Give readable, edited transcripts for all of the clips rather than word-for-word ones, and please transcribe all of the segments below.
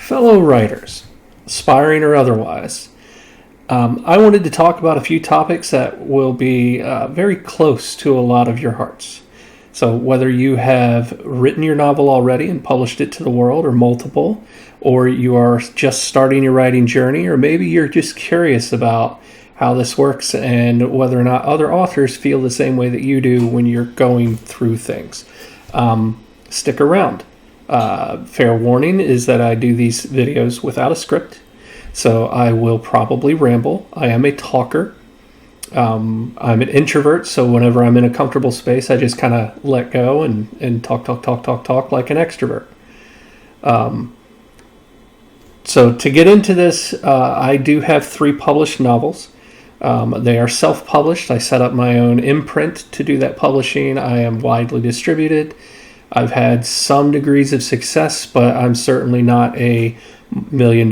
fellow writers, aspiring or otherwise, I wanted to talk about a few topics that will be very close to a lot of your hearts. So whether you have written your novel already and published it to the world, or multiple, or you are just starting your writing journey, or maybe you're just curious about how this works and whether or not other authors feel the same way that you do when you're going through things. Stick around. Fair warning is that I do these videos without a script, so I will probably ramble. I am a talker. I'm an introvert, so whenever I'm in a comfortable space, I just kind of let go and talk like an extrovert. So to get into this, I do have 3 published novels. They are self-published. I set up my own imprint to do that publishing. I am widely distributed. I've had some degrees of success, but I'm certainly not a $1 million,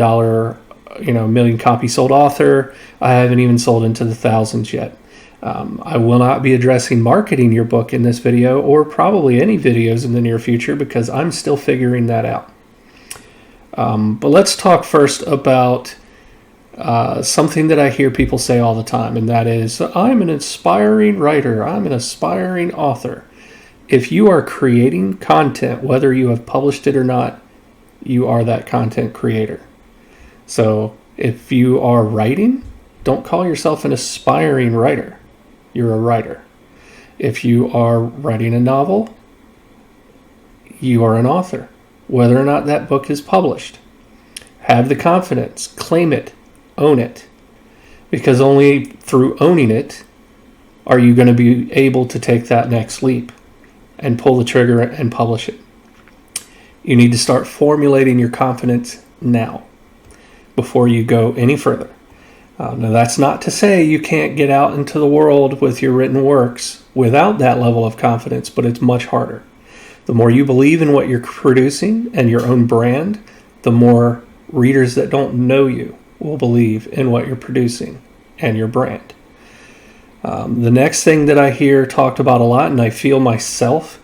million copy sold author. I haven't even sold into the thousands yet. I will not be addressing marketing your book in this video, or probably any videos in the near future, because I'm still figuring that out. But let's talk first about something that I hear people say all the time, and that is, I'm an aspiring writer, I'm an aspiring author. If you are creating content, whether you have published it or not, you are that content creator. So if you are writing, don't call yourself an aspiring writer. You're a writer. If you are writing a novel, you are an author, whether or not that book is published. Have the confidence, claim it, own it, because only through owning it are you going to be able to take that next leap and pull the trigger and publish it. You need to start formulating your confidence now before you go any further. Now, that's not to say you can't get out into the world with your written works without that level of confidence, but it's much harder. The more you believe in what you're producing and your own brand, the more readers that don't know you will believe in what you're producing and your brand. The next thing that I hear talked about a lot, and I feel myself,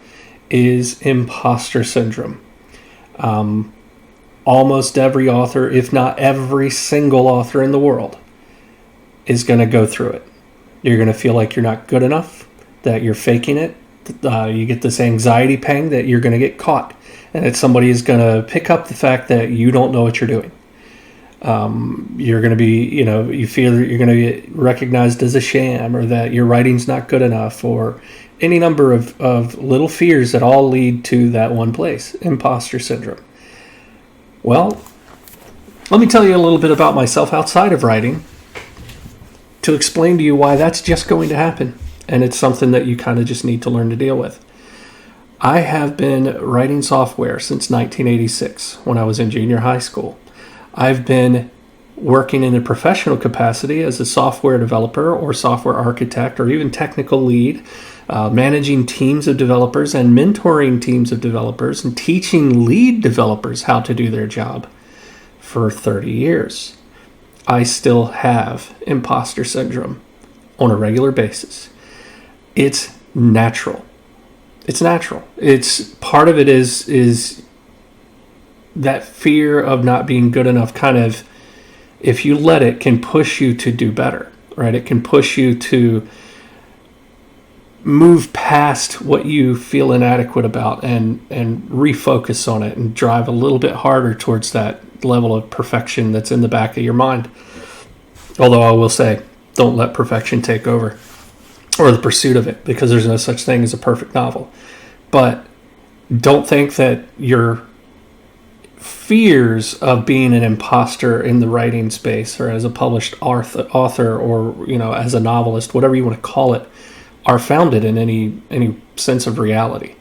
is imposter syndrome. Almost every author, if not every single author in the world, is going to go through it. You're going to feel like you're not good enough, that you're faking it. You get this anxiety pang that you're going to get caught, and that somebody is going to pick up the fact that you don't know what you're doing. You're going to be, you feel that you're going to get recognized as a sham, or that your writing's not good enough, or any number of little fears that all lead to that one place, imposter syndrome. Well, let me tell you a little bit about myself outside of writing to explain to you why that's just going to happen. And it's something that you kind of just need to learn to deal with. I have been writing software since 1986 when I was in junior high school. I've been working in a professional capacity as a software developer or software architect or even technical lead, managing teams of developers and mentoring teams of developers and teaching lead developers how to do their job for 30 years. I still have imposter syndrome on a regular basis. It's natural. It's natural. It's part of it is that fear of not being good enough, kind of, if you let it, can push you to do better, right? It can push you to move past what you feel inadequate about and refocus on it and drive a little bit harder towards that level of perfection that's in the back of your mind. Although I will say, don't let perfection take over, or the pursuit of it, because there's no such thing as a perfect novel. But don't think that your fears of being an imposter in the writing space, or as a published author, or as a novelist, whatever you want to call it, are founded in any sense of reality,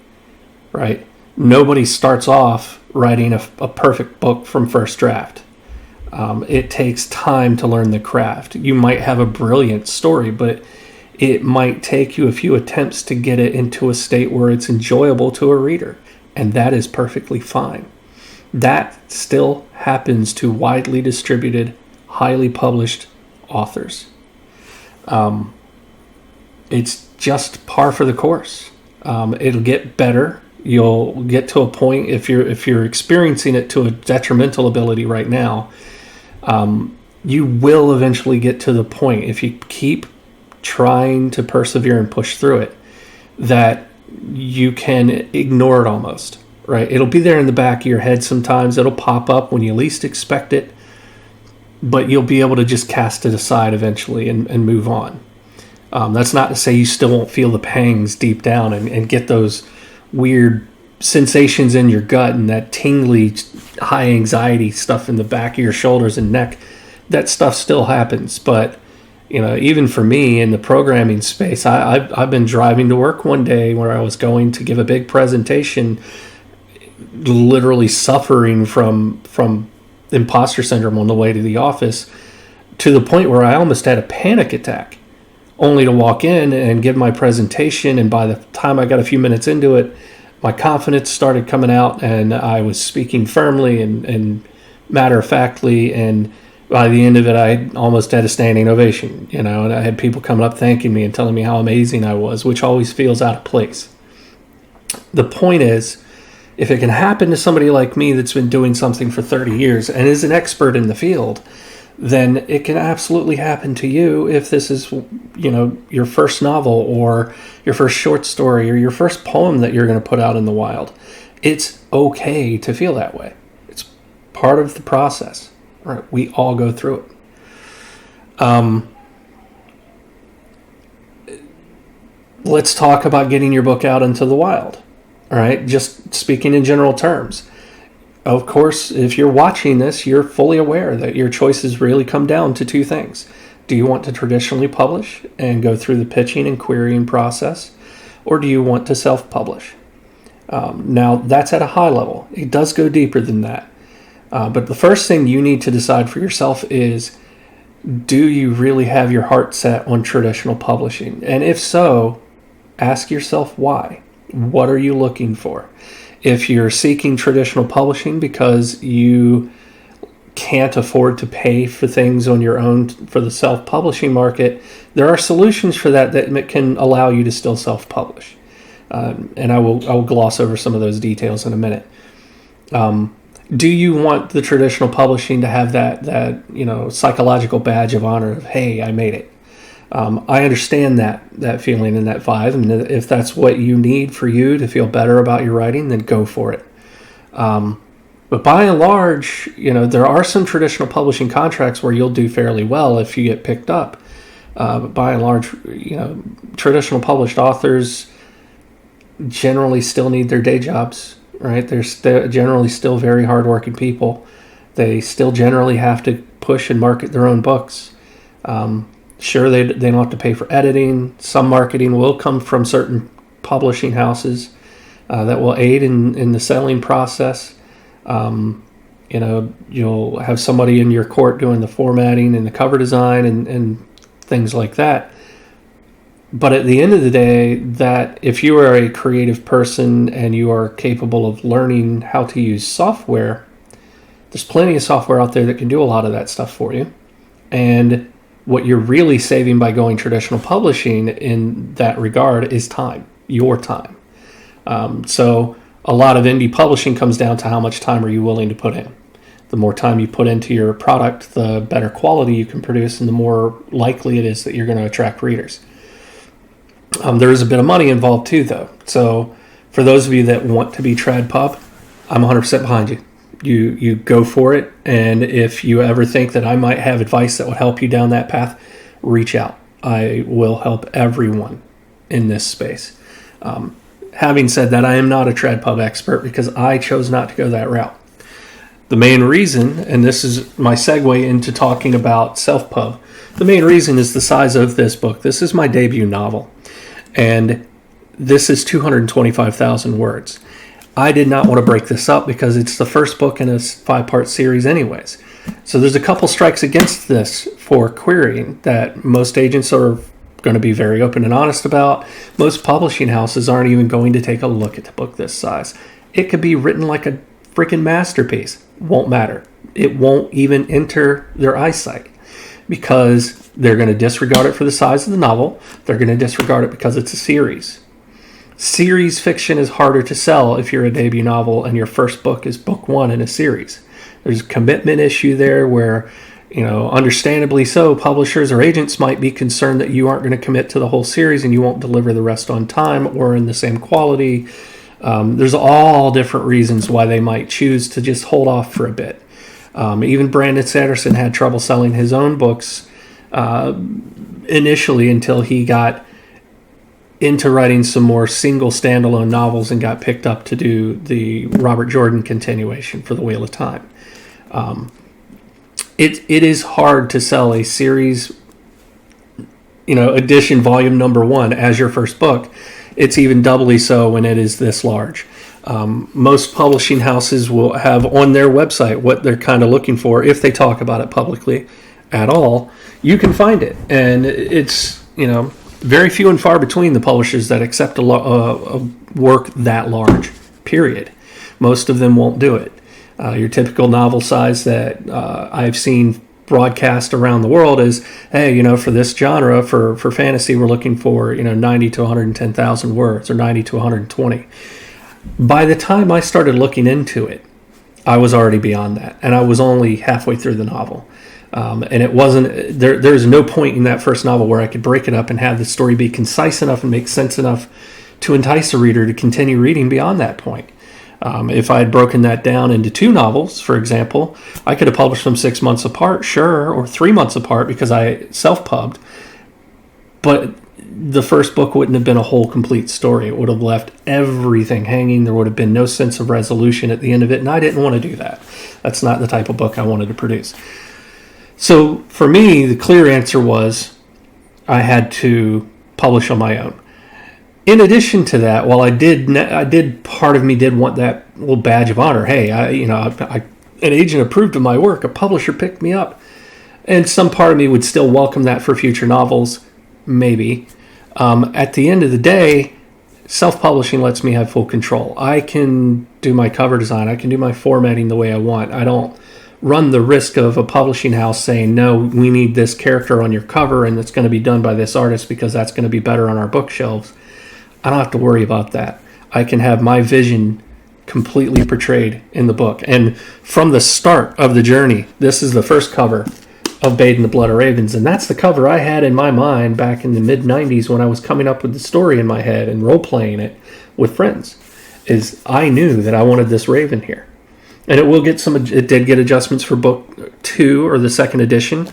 right? Nobody starts off writing a perfect book from first draft. It takes time to learn the craft. You might have a brilliant story, but it might take you a few attempts to get it into a state where it's enjoyable to a reader, and that is perfectly fine. That still happens to widely distributed, highly published authors. It's just par for the course. It'll get better. You'll get to a point, if you're experiencing it to a detrimental ability right now, you will eventually get to the point, if you keep trying to persevere and push through it, that you can ignore it almost, right? It'll be there in the back of your head sometimes. It'll pop up when you least expect it, but you'll be able to just cast it aside eventually and move on. That's not to say you still won't feel the pangs deep down and get those weird sensations in your gut and that tingly, high anxiety stuff in the back of your shoulders and neck. That stuff still happens. But, even for me in the programming space, I've been driving to work one day where I was going to give a big presentation, literally suffering from imposter syndrome on the way to the office, to the point where I almost had a panic attack, only to walk in and give my presentation. And by the time I got a few minutes into it, my confidence started coming out and I was speaking firmly and matter-of-factly. And by the end of it, I almost had a standing ovation, and I had people coming up thanking me and telling me how amazing I was, which always feels out of place. The point is, if it can happen to somebody like me that's been doing something for 30 years and is an expert in the field, then it can absolutely happen to you if this is, your first novel or your first short story or your first poem that you're going to put out in the wild. It's okay to feel that way. It's part of the process. Right? We all go through it. Let's talk about getting your book out into the wild. All right, just speaking in general terms. Of course, if you're watching this, you're fully aware that your choices really come down to two things. Do you want to traditionally publish and go through the pitching and querying process, or do you want to self-publish? Now, that's at a high level. It does go deeper than that. But the first thing you need to decide for yourself is, do you really have your heart set on traditional publishing? And if so, ask yourself why. What are you looking for? If you're seeking traditional publishing because you can't afford to pay for things on your own for the self-publishing market, there are solutions for that can allow you to still self-publish. And I will gloss over some of those details in a minute. Do you want the traditional publishing to have that psychological badge of honor of, hey, I made it? I understand that feeling and that vibe, and if that's what you need for you to feel better about your writing, then go for it. But by and large, there are some traditional publishing contracts where you'll do fairly well if you get picked up. But by and large, traditional published authors generally still need their day jobs, right? They're generally still very hardworking people. They still generally have to push and market their own books. Sure, they don't have to pay for editing. Some marketing will come from certain publishing houses that will aid in the selling process. You'll have somebody in your court doing the formatting and the cover design and things like that. But at the end of the day, that if you are a creative person and you are capable of learning how to use software, there's plenty of software out there that can do a lot of that stuff for you. And what you're really saving by going traditional publishing in that regard is time, your time. So a lot of indie publishing comes down to how much time are you willing to put in. The more time you put into your product, the better quality you can produce and the more likely it is that you're going to attract readers. There is a bit of money involved too, though. So for those of you that want to be trad pub, I'm 100% behind you. You go for it, and if you ever think that I might have advice that would help you down that path, reach out. I will help everyone in this space. Having said that, I am not a trad pub expert because I chose not to go that route. The main reason, and this is my segue into talking about self-pub, the main reason is the size of this book. This is my debut novel, and this is 225,000 words. I did not want to break this up because it's the first book in a 5-part series anyways. So there's a couple strikes against this for querying that most agents are going to be very open and honest about. Most publishing houses aren't even going to take a look at the book this size. It could be written like a freaking masterpiece. Won't matter. It won't even enter their eyesight because they're going to disregard it for the size of the novel. They're going to disregard it because it's a series. Series fiction is harder to sell if you're a debut novel and your first book is book one in a series. There's a commitment issue there where, understandably so, publishers or agents might be concerned that you aren't going to commit to the whole series and you won't deliver the rest on time or in the same quality. There's all different reasons why they might choose to just hold off for a bit. Even Brandon Sanderson had trouble selling his own books initially until he got into writing some more single standalone novels and got picked up to do the Robert Jordan continuation for The Wheel of Time. It is hard to sell a series, edition volume number 1 as your first book. It's even doubly so when it is this large. Most publishing houses will have on their website what they're kind of looking for. If they talk about it publicly at all, you can find it. And it's, very few and far between the publishers that accept a work that large, period. Most of them won't do it. Your typical novel size that I've seen broadcast around the world is, hey, for this genre, for fantasy, we're looking for, 90 to 110,000 words or 90 to 120. By the time I started looking into it, I was already beyond that, and I was only halfway through the novel. And it wasn't, there's no point in that first novel where I could break it up and have the story be concise enough and make sense enough to entice a reader to continue reading beyond that point. If I had broken that down into 2 novels, for example, I could have published them 6 months apart, sure, or 3 months apart because I self-pubbed. But the first book wouldn't have been a whole complete story. It would have left everything hanging. There would have been no sense of resolution at the end of it, and I didn't want to do that. That's not the type of book I wanted to produce. So for me, the clear answer was I had to publish on my own. In addition to that, while I did, part of me did want that little badge of honor. Hey, an agent approved of my work. A publisher picked me up. And some part of me would still welcome that for future novels, maybe. At the end of the day, self-publishing lets me have full control. I can do my cover design. I can do my formatting the way I want. I don't run the risk of a publishing house saying, no, we need this character on your cover and it's going to be done by this artist because that's going to be better on our bookshelves. I don't have to worry about that. I can have my vision completely portrayed in the book. And from the start of the journey, this is the first cover of Bathed in the Blood of Ravens. And that's the cover I had in my mind back in the mid-90s when I was coming up with the story in my head and role-playing it with friends, is I knew that I wanted this raven here. And it did get adjustments for book 2 or the second edition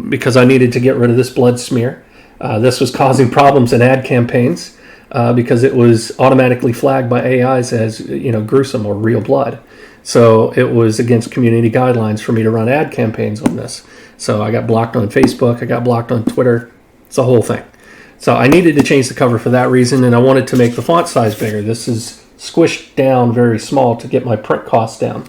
because I needed to get rid of this blood smear. This was causing problems in ad campaigns because it was automatically flagged by AIs as gruesome or real blood. So it was against community guidelines for me to run ad campaigns on this. So I got blocked on Facebook. I got blocked on Twitter. It's a whole thing. So I needed to change the cover for that reason, and I wanted to make the font size bigger. This is squished down very small to get my print costs down.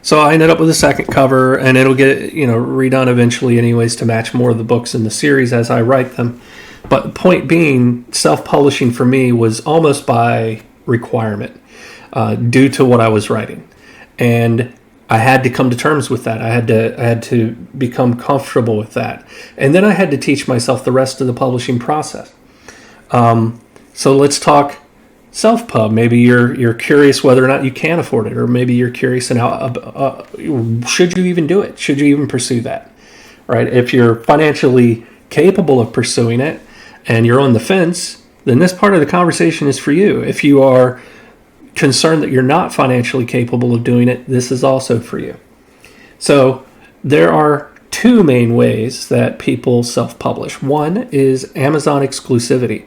So I ended up with a second cover, and it'll get redone eventually anyways to match more of the books in the series as I write them. But the point being, self-publishing for me was almost by requirement due to what I was writing. And I had to come to terms with that. I had to become comfortable with that. And then I had to teach myself the rest of the publishing process. So let's talk self-pub. Maybe you're curious whether or not you can afford it, or maybe you're curious and how should you even do it? Should you even pursue that? Right? If you're financially capable of pursuing it and you're on the fence, then this part of the conversation is for you. If you are concerned that you're not financially capable of doing it, this is also for you. So there are 2 main ways that people self-publish. One is Amazon exclusivity.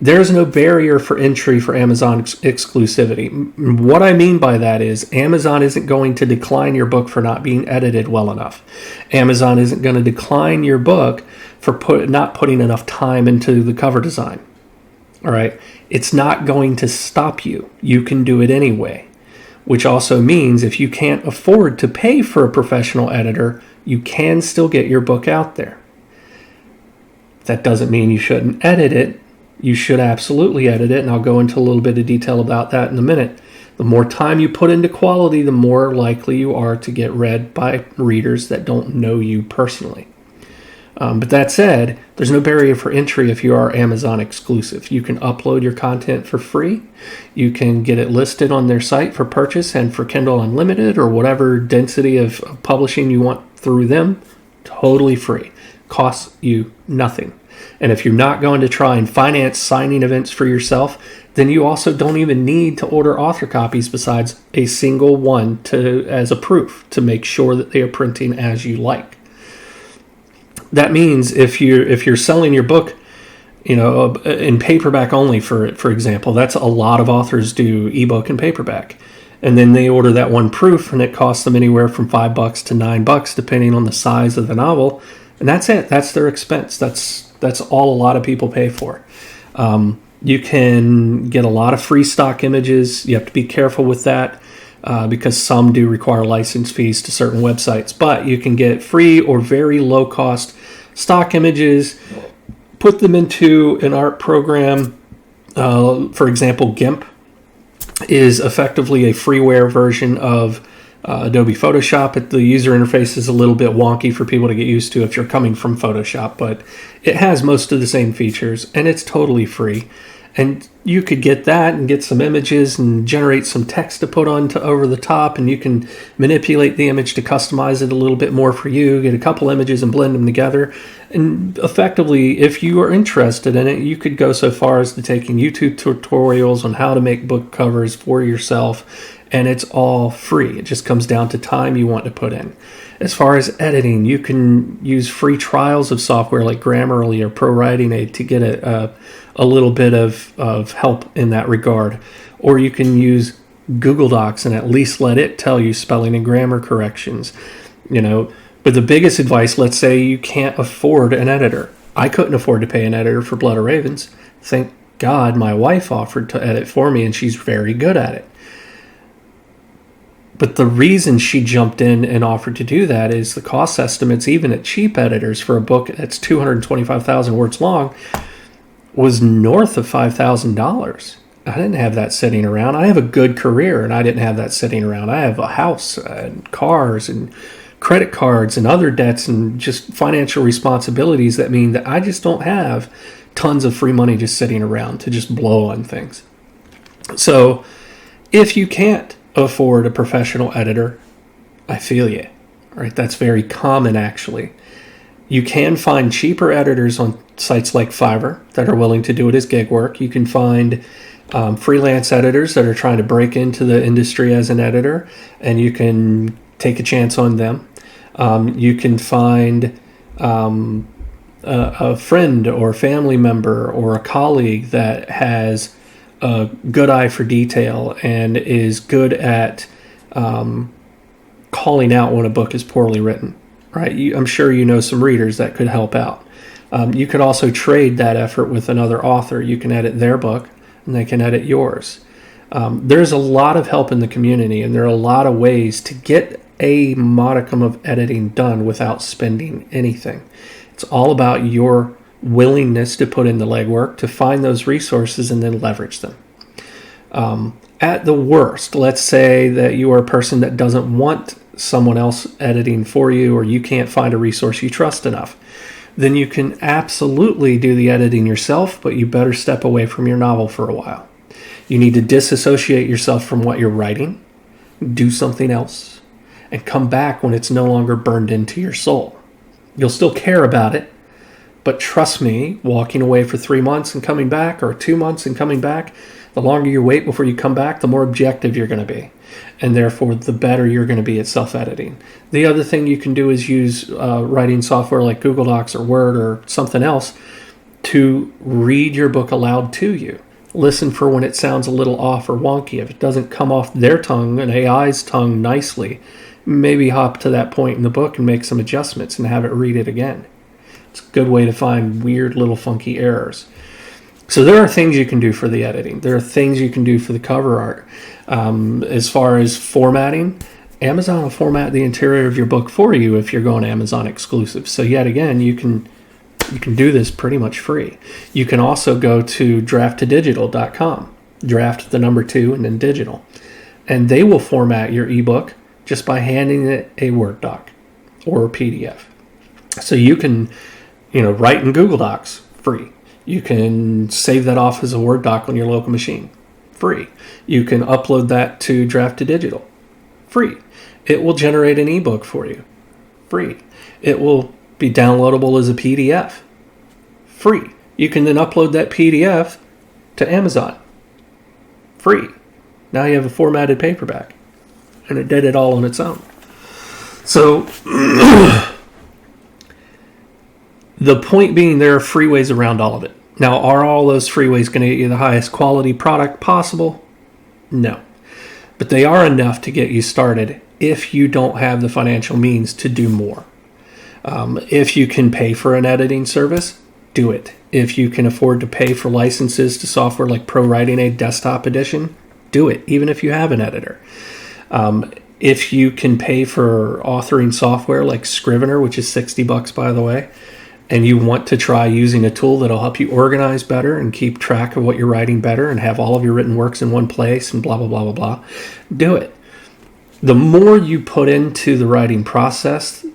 There's no barrier for entry for Amazon exclusivity. What I mean by that is Amazon isn't going to decline your book for not being edited well enough. Amazon isn't going to decline your book for not putting enough time into the cover design. All right? It's not going to stop you. You can do it anyway, which also means if you can't afford to pay for a professional editor, you can still get your book out there. That doesn't mean you shouldn't edit it. You should absolutely edit it, and I'll go into a little bit of detail about that in a minute. The more time you put into quality, the more likely you are to get read by readers that don't know you personally. But that said, there's no barrier for entry if you are Amazon exclusive. You can upload your content for free. You can get it listed on their site for purchase and for Kindle Unlimited or whatever density of publishing you want through them. Totally free. Costs you nothing. And if you're not going to try and finance signing events for yourself, then you also don't even need to order author copies besides a single one as a proof to make sure that they are printing as you like. That means if you're selling your book, in paperback only, for example, that's a lot of authors do ebook and paperback, and then they order that one proof, and it costs them anywhere from $5 to $9, depending on the size of the novel, and that's it. That's their expense. That's all a lot of people pay for. You can get a lot of free stock images. You have to be careful with that. Because some do require license fees to certain websites, but you can get free or very low cost stock images, put them into an art program. For example, GIMP is effectively a freeware version of Adobe Photoshop. The user interface is a little bit wonky for people to get used to if you're coming from Photoshop, but it has most of the same features and it's totally free. And you could get that and get some images and generate some text to put on to over the top, and you can manipulate the image to customize it a little bit more for you, get a couple images and blend them together. And effectively, if you are interested in it, you could go so far as to taking YouTube tutorials on how to make book covers for yourself, and it's all free. It just comes down to time you want to put in. As far as editing, you can use free trials of software like Grammarly or ProWriting to get a little bit of help in that regard. Or you can use Google Docs and at least let it tell you spelling and grammar corrections. But the biggest advice, let's say you can't afford an editor. I couldn't afford to pay an editor for Blood of Ravens. Thank God my wife offered to edit for me, and she's very good at it. But the reason she jumped in and offered to do that is the cost estimates, even at cheap editors for a book that's 225,000 words long, was north of $5,000. I didn't have that sitting around. I have a good career, and I didn't have that sitting around. I have a house and cars and credit cards and other debts and just financial responsibilities that mean that I just don't have tons of free money just sitting around to just blow on things. So if you can't afford a professional editor, I feel you. All right, that's very common actually. You can find cheaper editors on sites like Fiverr that are willing to do it as gig work. You can find freelance editors that are trying to break into the industry as an editor, and you can take a chance on them. You can find a friend or family member or a colleague that has a good eye for detail and is good at calling out when a book is poorly written, right? I'm sure you know some readers that could help out. You could also trade that effort with another author. You can edit their book and they can edit yours. There's a lot of help in the community, and there are a lot of ways to get a modicum of editing done without spending anything. It's all about your willingness to put in the legwork, to find those resources and then leverage them. At the worst, let's say that you are a person that doesn't want someone else editing for you, or you can't find a resource you trust enough. Then you can absolutely do the editing yourself, but you better step away from your novel for a while. You need to disassociate yourself from what you're writing, do something else, and come back when it's no longer burned into your soul. You'll still care about it, but trust me, walking away for 3 months and coming back, or 2 months and coming back, the longer you wait before you come back, the more objective you're going to be. And therefore, the better you're going to be at self-editing. The other thing you can do is use writing software like Google Docs or Word or something else to read your book aloud to you. Listen for when it sounds a little off or wonky. If it doesn't come off their tongue, an AI's tongue, nicely, maybe hop to that point in the book and make some adjustments and have it read it again. It's a good way to find weird little funky errors. So there are things you can do for the editing. There are things you can do for the cover art. As far as formatting, Amazon will format the interior of your book for you if you're going Amazon exclusive. So yet again, you can do this pretty much free. You can also go to drafttodigital.com, draft the number 2 and then digital. And they will format your ebook just by handing it a Word doc or a PDF. So you can Write in Google Docs, free. You can save that off as a Word doc on your local machine, free. You can upload that to Draft to Digital, free. It will generate an ebook for you, free. It will be downloadable as a PDF, free. You can then upload that PDF to Amazon, free. Now you have a formatted paperback, and it did it all on its own. So the point being, there are free ways around all of it. Now, are all those free ways going to get you the highest quality product possible? No. But they are enough to get you started if you don't have the financial means to do more. If you can pay for an editing service, do it. If you can afford to pay for licenses to software like Pro Writing Aid Desktop Edition, do it, even if you have an editor. If you can pay for authoring software like Scrivener, which is $60, by the way, and you want to try using a tool that'll help you organize better and keep track of what you're writing better and have all of your written works in one place and blah, blah, blah, blah, blah, do it. The more you put into the writing process,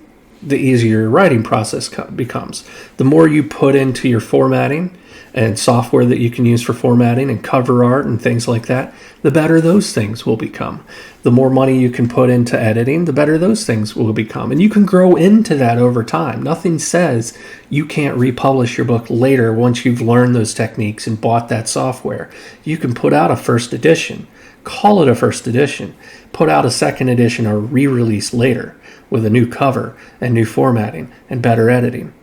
the easier your writing process becomes. The more you put into your formatting and software that you can use for formatting and cover art and things like that, the better those things will become. The more money you can put into editing, the better those things will become. And you can grow into that over time. Nothing says you can't republish your book later once you've learned those techniques and bought that software. You can put out a first edition, call it a first edition, put out a second edition or re-release later with a new cover and new formatting and better editing.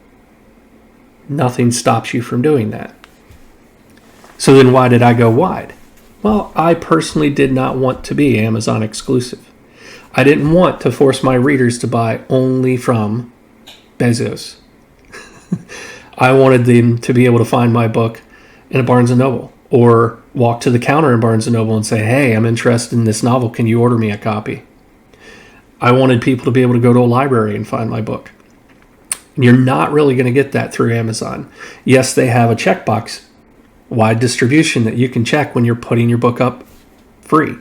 Nothing stops you from doing that. So then why did I go wide? Well, I personally did not want to be Amazon exclusive. I didn't want to force my readers to buy only from Bezos. I wanted them to be able to find my book in a Barnes & Noble or walk to the counter in Barnes & Noble and say, hey, I'm interested in this novel. Can you order me a copy? I wanted people to be able to go to a library and find my book. You're not really going to get that through Amazon. Yes, they have a checkbox, wide distribution, that you can check when you're putting your book up free.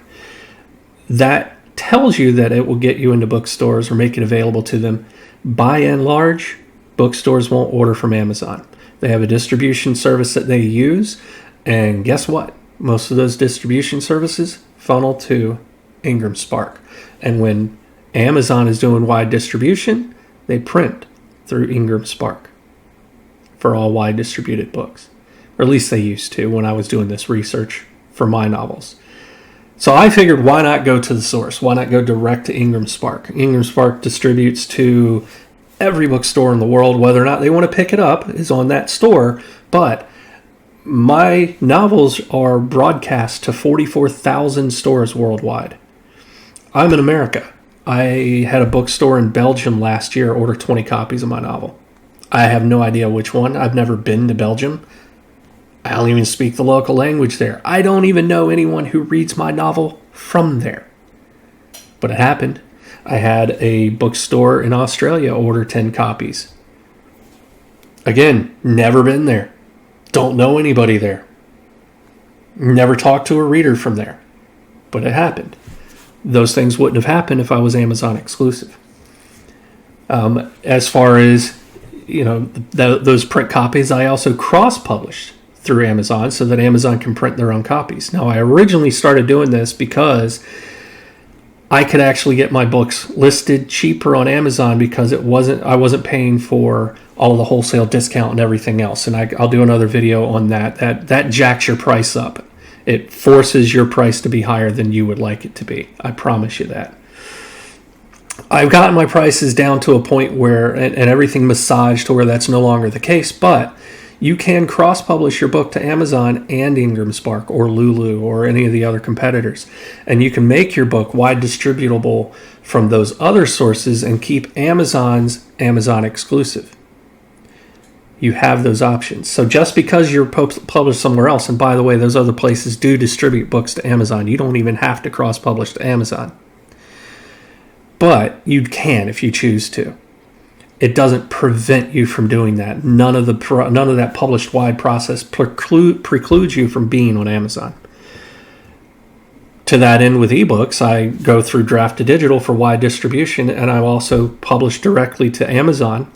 That tells you that it will get you into bookstores or make it available to them. By and large, bookstores won't order from Amazon. They have a distribution service that they use, and guess what? Most of those distribution services funnel to Ingram Spark. And when Amazon is doing wide distribution, they print through Ingram Spark for all wide distributed books. Or at least they used to when I was doing this research for my novels. So I figured, why not go to the source? Why not go direct to Ingram Spark? Ingram Spark distributes to every bookstore in the world. Whether or not they want to pick it up is on that store. But my novels are broadcast to 44,000 stores worldwide. I'm in America. I had a bookstore in Belgium last year order 20 copies of my novel. I have no idea which one. I've never been to Belgium. I don't even speak the local language there. I don't even know anyone who reads my novel from there. But it happened. I had a bookstore in Australia order 10 copies. Again, never been there. Don't know anybody there. Never talked to a reader from there. But it happened. Those things wouldn't have happened if I was Amazon exclusive. As far as, those print copies, I also cross-published through Amazon so that Amazon can print their own copies. Now, I originally started doing this because I could actually get my books listed cheaper on Amazon because I wasn't paying for all of the wholesale discount and everything else. And I'll do another video on that. That jacks your price up. It forces your price to be higher than you would like it to be. I promise you that. I've gotten my prices down to a point where, and everything massaged to where that's no longer the case, but you can cross-publish your book to Amazon and Ingram Spark or Lulu or any of the other competitors. And you can make your book wide distributable from those other sources and keep Amazon's Amazon exclusive. You have those options. So just because you're published somewhere else, and by the way, those other places do distribute books to Amazon. You don't even have to cross-publish to Amazon. But you can if you choose to. It doesn't prevent you from doing that. None of that published wide process precludes you from being on Amazon. To that end, with ebooks, I go through Draft to Digital for wide distribution, and I also publish directly to Amazon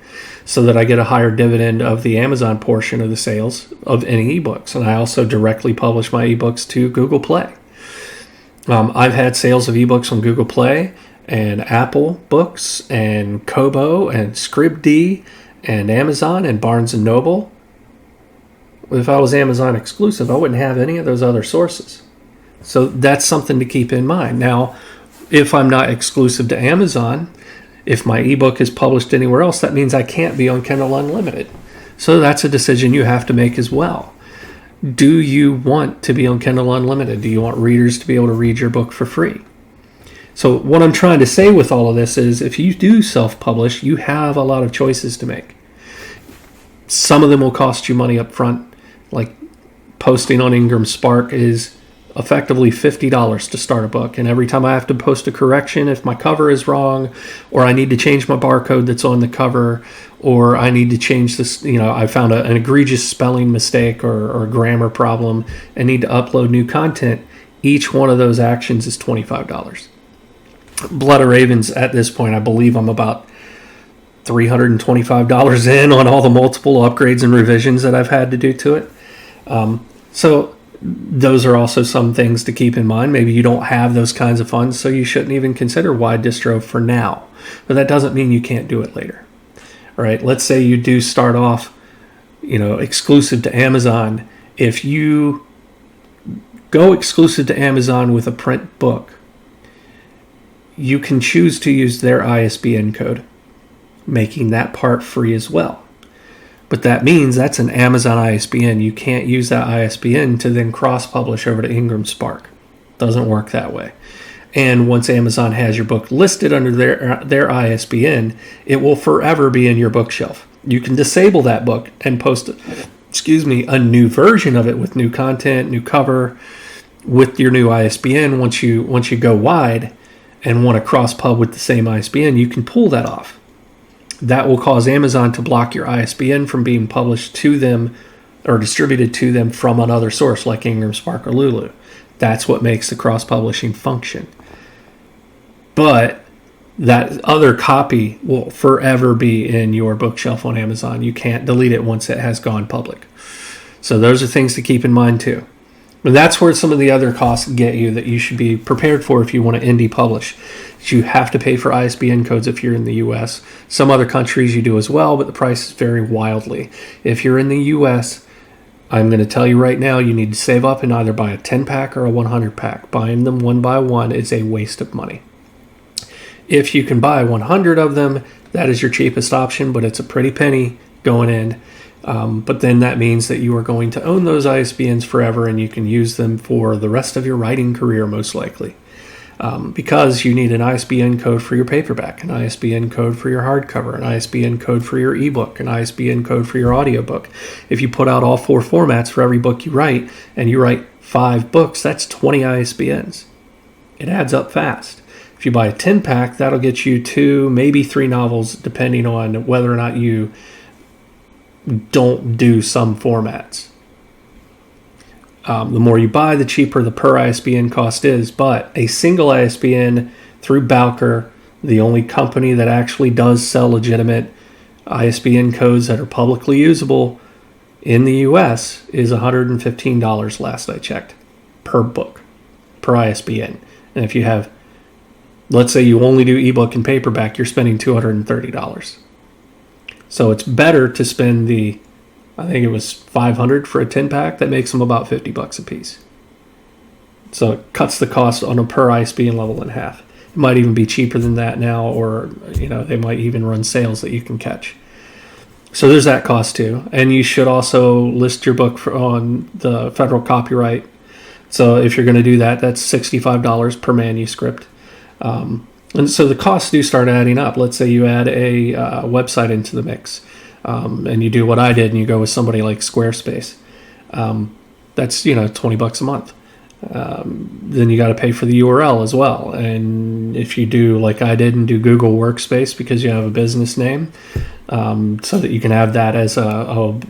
so that I get a higher dividend of the Amazon portion of the sales of any ebooks. And I also directly publish my ebooks to Google Play. I've had sales of ebooks on Google Play and Apple Books and Kobo and Scribd and Amazon and Barnes & Noble. If I was Amazon exclusive, I wouldn't have any of those other sources. So that's something to keep in mind. Now, if I'm not exclusive to Amazon, if my ebook is published anywhere else, that means I can't be on Kindle Unlimited. So that's a decision you have to make as well. Do you want to be on Kindle Unlimited? Do you want readers to be able to read your book for free? So what I'm trying to say with all of this is, if you do self-publish, you have a lot of choices to make. Some of them will cost you money up front, like posting on Ingram Spark is effectively $50 to start a book. And every time I have to post a correction, if my cover is wrong, or I need to change my barcode that's on the cover, or I need to change this, I found an egregious spelling mistake or a grammar problem and need to upload new content, each one of those actions is $25. Blood of Ravens, at this point, I believe I'm about $325 in on all the multiple upgrades and revisions that I've had to do to it. So those are also some things to keep in mind. Maybe you don't have those kinds of funds, so you shouldn't even consider wide distro for now. But that doesn't mean you can't do it later. All right, let's say you do start off, exclusive to Amazon. If you go exclusive to Amazon with a print book, you can choose to use their ISBN code, making that part free as well. But that means that's an Amazon ISBN. You can't use that ISBN to then cross-publish over to Ingram Spark. Doesn't work that way. And once Amazon has your book listed under their ISBN, it will forever be in your bookshelf. You can disable that book and post, a new version of it with new content, new cover, with your new ISBN. Once you go wide and want to cross-pub with the same ISBN, you can pull that off. That will cause Amazon to block your ISBN from being published to them or distributed to them from another source like Ingram Spark or Lulu. That's what makes the cross-publishing function. But that other copy will forever be in your bookshelf on Amazon. You can't delete it once it has gone public. So those are things to keep in mind too. But that's where some of the other costs get you that you should be prepared for if you want to indie publish. You have to pay for ISBN codes if you're in the U.S. Some other countries you do as well, but the prices vary wildly. If you're in the U.S., I'm going to tell you right now, you need to save up and either buy a 10-pack or a 100-pack. Buying them one by one is a waste of money. If you can buy 100 of them, that is your cheapest option, but it's a pretty penny going in. But then that means that you are going to own those ISBNs forever, and you can use them for the rest of your writing career, most likely. Because you need an ISBN code for your paperback, an ISBN code for your hardcover, an ISBN code for your ebook, an ISBN code for your audiobook. If you put out all 4 formats for every book you write, and you write 5 books, that's 20 ISBNs. It adds up fast. If you buy a 10-pack, that'll get you 2, maybe 3 novels, depending on whether or not you don't do some formats. The more you buy, the cheaper the per ISBN cost is. But a single ISBN through Bowker, the only company that actually does sell legitimate ISBN codes that are publicly usable in the US, is $115 last I checked per book, per ISBN. And if you have, let's say you only do ebook and paperback, you're spending $230. So it's better to spend I think it was $500 for a 10-pack. That makes them about $50 a piece. So it cuts the cost on a per ISBN level in half. It might even be cheaper than that now, or they might even run sales that you can catch. So there's that cost too. And you should also list your book on the federal copyright. So if you're going to do that, that's $65 per manuscript. And so the costs do start adding up. Let's say you add a website into the mix. And you do what I did and you go with somebody like Squarespace. That's, $20 a month. Then you got to pay for the URL as well. And if you do like I did and do Google Workspace because you have a business name, so that you can have that as a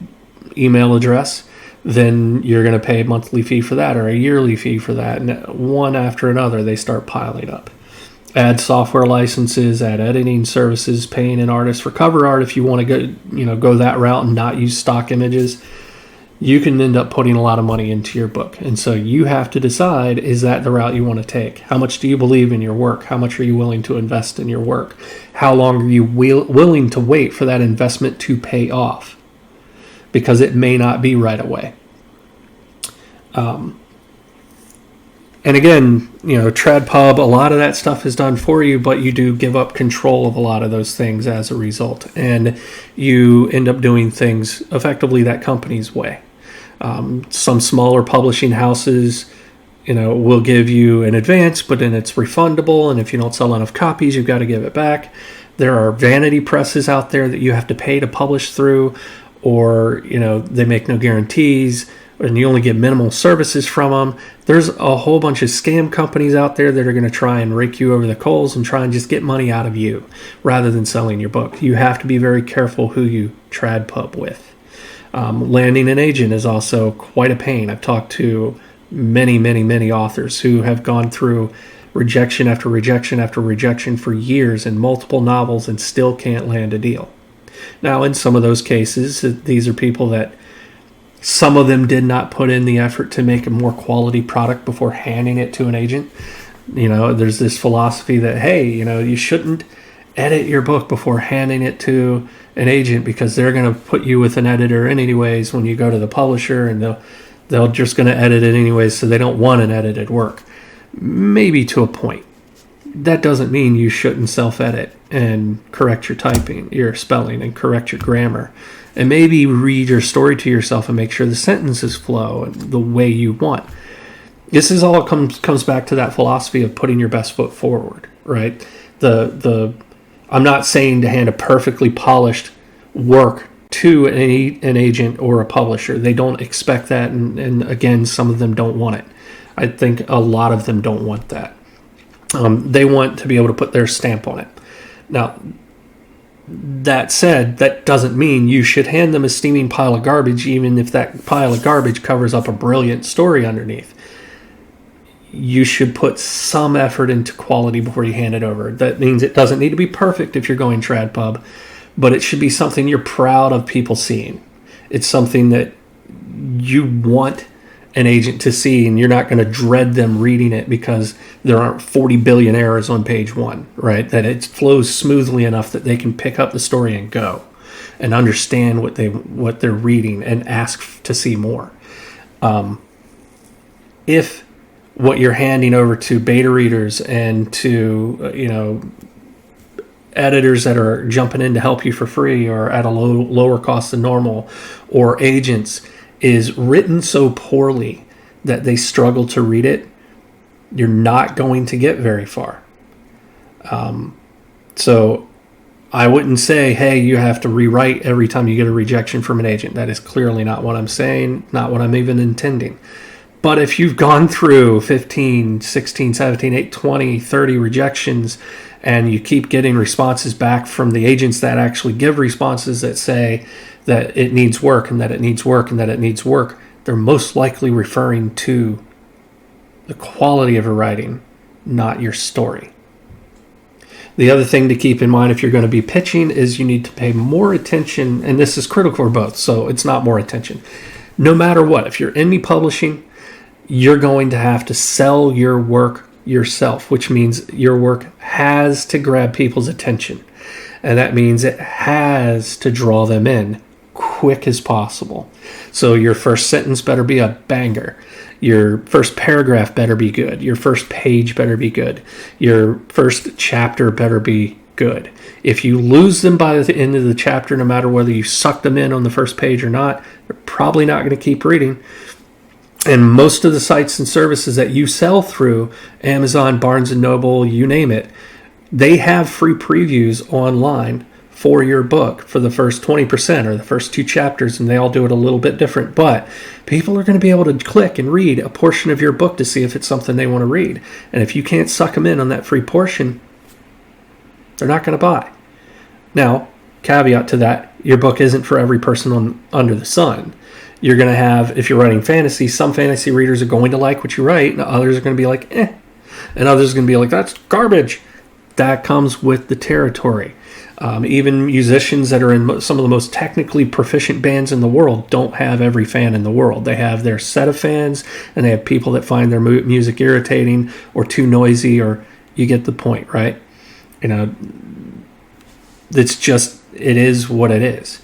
email address, then you're going to pay a monthly fee for that or a yearly fee for that. And one after another, they start piling up. add software licenses, add editing services, paying an artist for cover art. If you want to go that route and not use stock images, you can end up putting a lot of money into your book. And so you have to decide, is that the route you want to take? How much do you believe in your work? How much are you willing to invest in your work? How long are you willing to wait for that investment to pay off? Because it may not be right away. And again, TradPub, a lot of that stuff is done for you, but you do give up control of a lot of those things as a result. And you end up doing things effectively that company's way. Some smaller publishing houses, will give you an advance, but then it's refundable. And if you don't sell enough copies, you've got to give it back. There are vanity presses out there that you have to pay to publish through, or, they make no guarantees, and you only get minimal services from them. There's a whole bunch of scam companies out there that are going to try and rake you over the coals and try and just get money out of you rather than selling your book. You have to be very careful who you TradPub with. Landing an agent is also quite a pain. I've talked to many, many, many authors who have gone through rejection after rejection after rejection for years in multiple novels and still can't land a deal. Now, in some of those cases, these are people that some of them did not put in the effort to make a more quality product before handing it to an agent. There's this philosophy that, hey, you shouldn't edit your book before handing it to an agent because they're going to put you with an editor anyways when you go to the publisher, and they're just going to edit it anyways, so they don't want an edited work. Maybe to a point. That doesn't mean you shouldn't self-edit and correct your typing, your spelling, and correct your grammar. And maybe read your story to yourself and make sure the sentences flow the way you want. This is all comes back to that philosophy of putting your best foot forward, right? I'm not saying to hand a perfectly polished work to an agent or a publisher. They don't expect that, and again, some of them don't want it. I think a lot of them don't want that. They want to be able to put their stamp on it. Now, that said, that doesn't mean you should hand them a steaming pile of garbage, even if that pile of garbage covers up a brilliant story underneath. You should put some effort into quality before you hand it over. That means it doesn't need to be perfect if you're going TradPub, but it should be something you're proud of people seeing. It's something that you want an agent to see, and you're not going to dread them reading it because there aren't 40 billion errors on page one, right? That it flows smoothly enough that they can pick up the story and go and understand what they're reading and ask to see more. If what you're handing over to beta readers and to editors that are jumping in to help you for free or at a lower cost than normal, or agents, is written so poorly that they struggle to read it, you're not going to get very far. So I wouldn't say, hey, you have to rewrite every time you get a rejection from an agent. That is clearly not what I'm saying, not what I'm even intending. But if you've gone through 15, 16, 17, 8, 20, 30 rejections, and you keep getting responses back from the agents that actually give responses that say that it needs work and that it needs work and that it needs work, they're most likely referring to the quality of your writing, not your story. The other thing to keep in mind if you're going to be pitching is you need to pay more attention, and this is critical for both, so it's not more attention. No matter what, if you're indie publishing, you're going to have to sell your work yourself, which means your work has to grab people's attention. And that means it has to draw them in quick as possible. So your first sentence better be a banger. Your first paragraph better be good. Your first page better be good. Your first chapter better be good. If you lose them by the end of the chapter, no matter whether you suck them in on the first page or not, they're probably not going to keep reading. And most of the sites and services that you sell through, Amazon, Barnes & Noble, you name it, they have free previews online for your book for the first 20% or the first 2 chapters, and they all do it a little bit different. But people are going to be able to click and read a portion of your book to see if it's something they want to read. And if you can't suck them in on that free portion, they're not going to buy. Now, caveat to that, your book isn't for every person under the sun. You're going to have, if you're writing fantasy, some fantasy readers are going to like what you write, and others are going to be like, eh. And others are going to be like, that's garbage. That comes with the territory. Even musicians that are in some of the most technically proficient bands in the world don't have every fan in the world. They have their set of fans, and they have people that find their music irritating or too noisy, or you get the point, right? You know, it is what it is.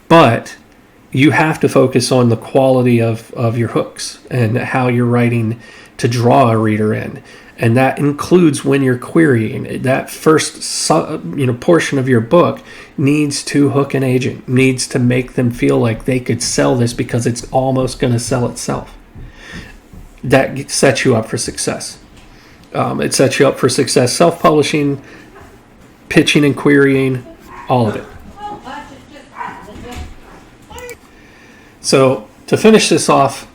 But you have to focus on the quality of your hooks and how you're writing to draw a reader in. And that includes when you're querying. That first portion of your book needs to hook an agent, needs to make them feel like they could sell this because it's almost going to sell itself. That sets you up for success. It sets you up for success self-publishing, pitching and querying, all of it. So to finish this off,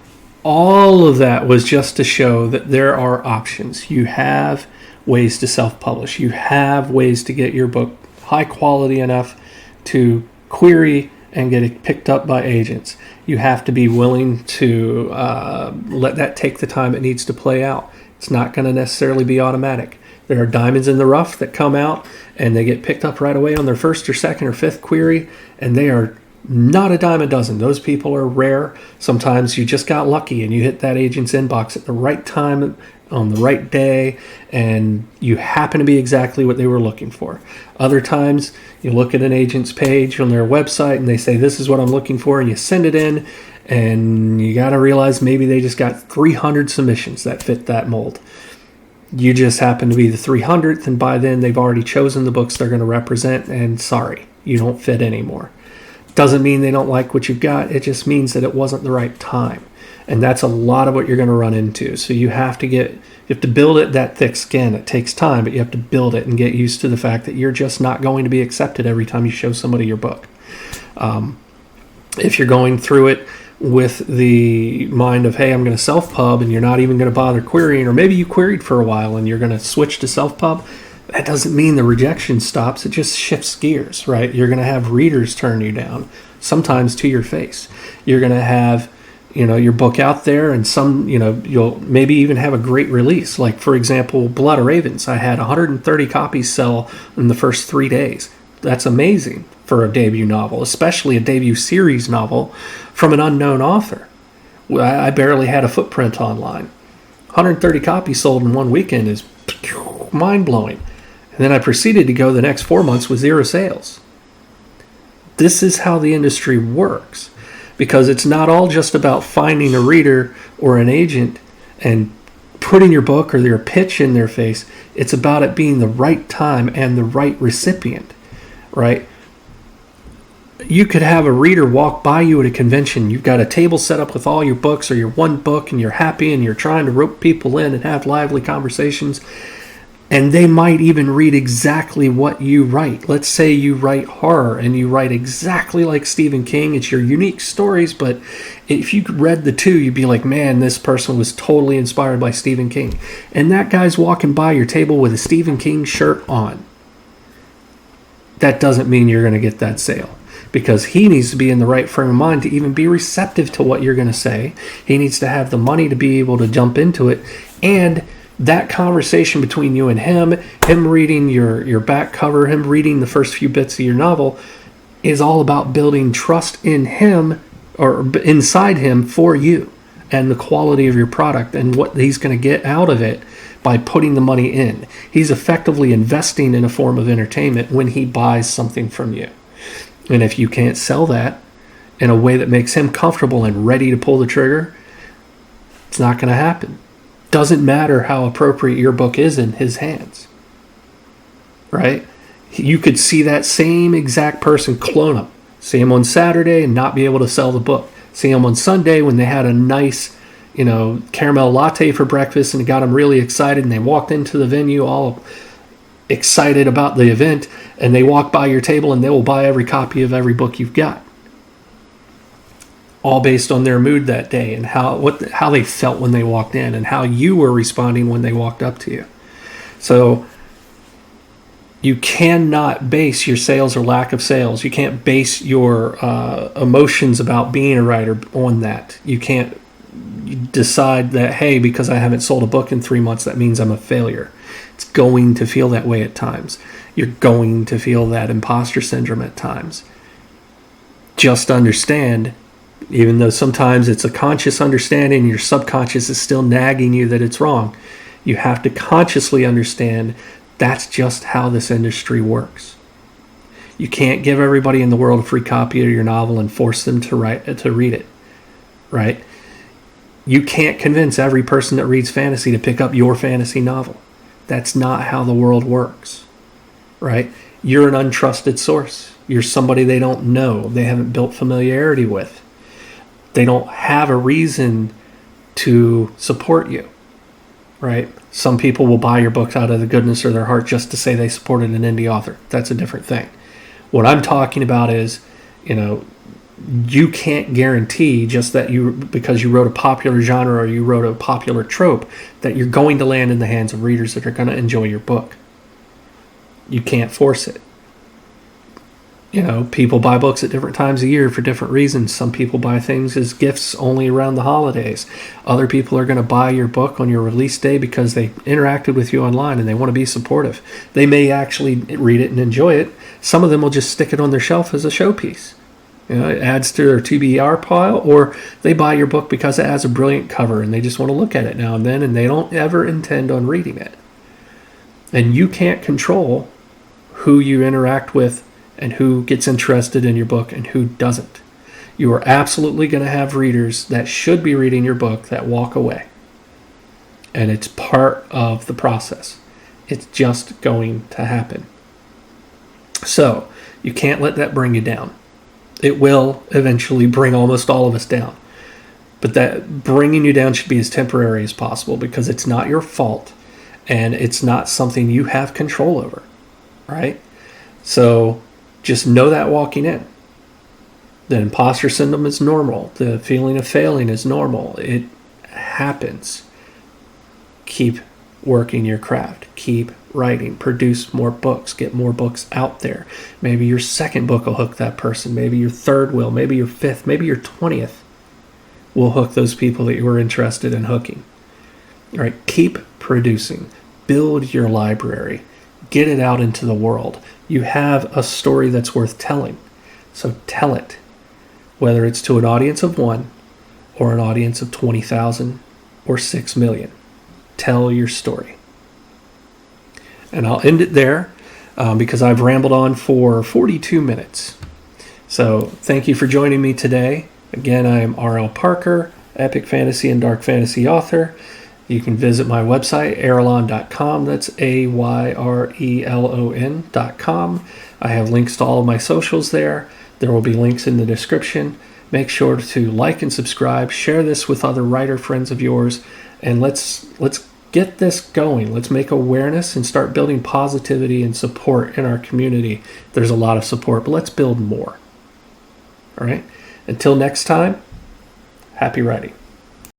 all of that was just to show that there are options. You have ways to self-publish. You have ways to get your book high quality enough to query and get it picked up by agents. You have to be willing to let that take the time it needs to play out. It's not going to necessarily be automatic. There are diamonds in the rough that come out and they get picked up right away on their first or second or fifth query, and they are not a dime a dozen. Those people are rare. Sometimes you just got lucky and you hit that agent's inbox at the right time on the right day, and you happen to be exactly what they were looking for. Other times you look at an agent's page on their website and they say, this is what I'm looking for, and you send it in, and you got to realize maybe they just got 300 submissions that fit that mold. You just happen to be the 300th, and by then they've already chosen the books they're going to represent, and sorry, you don't fit anymore. Doesn't mean they don't like what you've got. It just means that it wasn't the right time. And that's a lot of what you're going to run into. So you have to build it, that thick skin. It takes time, but you have to build it and get used to the fact that you're just not going to be accepted every time you show somebody your book. If you're going through it with the mind of, hey, I'm going to self-pub, and you're not even going to bother querying, or maybe you queried for a while and you're going to switch to self-pub, that doesn't mean the rejection stops. It just shifts gears, right? You're going to have readers turn you down, sometimes to your face. You're going to have, your book out there, and you'll maybe even have a great release. Like, for example, Blood of Ravens. I had 130 copies sell in the first 3 days. That's amazing for a debut novel, especially a debut series novel from an unknown author. I barely had a footprint online. 130 copies sold in one weekend is mind-blowing. And then I proceeded to go the next 4 months with 0 sales. This is how the industry works, because it's not all just about finding a reader or an agent and putting your book or your pitch in their face. It's about it being the right time and the right recipient, right? You could have a reader walk by you at a convention. You've got a table set up with all your books or your one book, and you're happy and you're trying to rope people in and have lively conversations. And they might even read exactly what you write. Let's say you write horror and you write exactly like Stephen King. It's your unique stories, but if you read the two, you'd be like, man, this person was totally inspired by Stephen King. And that guy's walking by your table with a Stephen King shirt on. That doesn't mean you're going to get that sale, because he needs to be in the right frame of mind to even be receptive to what you're going to say. He needs to have the money to be able to jump into it, and that conversation between you and him reading your back cover, him reading the first few bits of your novel, is all about building trust in him or inside him for you and the quality of your product and what he's going to get out of it by putting the money in. He's effectively investing in a form of entertainment when he buys something from you. And if you can't sell that in a way that makes him comfortable and ready to pull the trigger, it's not going to happen. Doesn't matter how appropriate your book is in his hands, right? You could see that same exact person, clone him, see him on Saturday and not be able to sell the book. See him on Sunday when they had a nice, caramel latte for breakfast and it got them really excited, and they walked into the venue all excited about the event, and they walk by your table and they will buy every copy of every book you've got. All based on their mood that day and how they felt when they walked in and how you were responding when they walked up to you. So you cannot base your sales or lack of sales. You can't base your emotions about being a writer on that. You decide that, hey, because I haven't sold a book in 3 months, that means I'm a failure. It's going to feel that way at times. You're going to feel that imposter syndrome at times. Just understand, even though sometimes it's a conscious understanding, your subconscious is still nagging you that it's wrong, you have to consciously understand that's just how this industry works. You can't give everybody in the world a free copy of your novel and force them to read it, right? You can't convince every person that reads fantasy to pick up your fantasy novel. That's not how the world works, right? You're an untrusted source. You're somebody they don't know. They haven't built familiarity with. They don't have a reason to support you, right? Some people will buy your books out of the goodness of their heart just to say they supported an indie author. That's a different thing. What I'm talking about is, you can't guarantee just that because you wrote a popular genre or you wrote a popular trope, that you're going to land in the hands of readers that are going to enjoy your book. You can't force it. People buy books at different times of year for different reasons. Some people buy things as gifts only around the holidays. Other people are going to buy your book on your release day because they interacted with you online and they want to be supportive. They may actually read it and enjoy it. Some of them will just stick it on their shelf as a showpiece. It adds to their TBR pile, or they buy your book because it has a brilliant cover and they just want to look at it now and then and they don't ever intend on reading it. And you can't control who you interact with and who gets interested in your book and who doesn't. You are absolutely going to have readers that should be reading your book that walk away. And it's part of the process. It's just going to happen. So, you can't let that bring you down. It will eventually bring almost all of us down. But that bringing you down should be as temporary as possible because it's not your fault and it's not something you have control over, right? So, just know that walking in. The imposter syndrome is normal. The feeling of failing is normal. It happens. Keep working your craft. Keep writing. Produce more books. Get more books out there. Maybe your second book will hook that person. Maybe your third will. Maybe your fifth. Maybe your 20th will hook those people that you were interested in hooking. All right. Keep producing. Build your library. Get it out into the world. You have a story that's worth telling. So tell it. Whether it's to an audience of 1 or an audience of 20,000 or 6 million. Tell your story. And I'll end it there because I've rambled on for 42 minutes. So thank you for joining me today. Again, I am R.L. Parker, epic fantasy and dark fantasy author. You can visit my website, ayrelon.com. That's AYRELON.com. I have links to all of my socials there. There will be links in the description. Make sure to like and subscribe. Share this with other writer friends of yours. And let's get this going. Let's make awareness and start building positivity and support in our community. There's a lot of support, but let's build more. All right? Until next time, happy writing.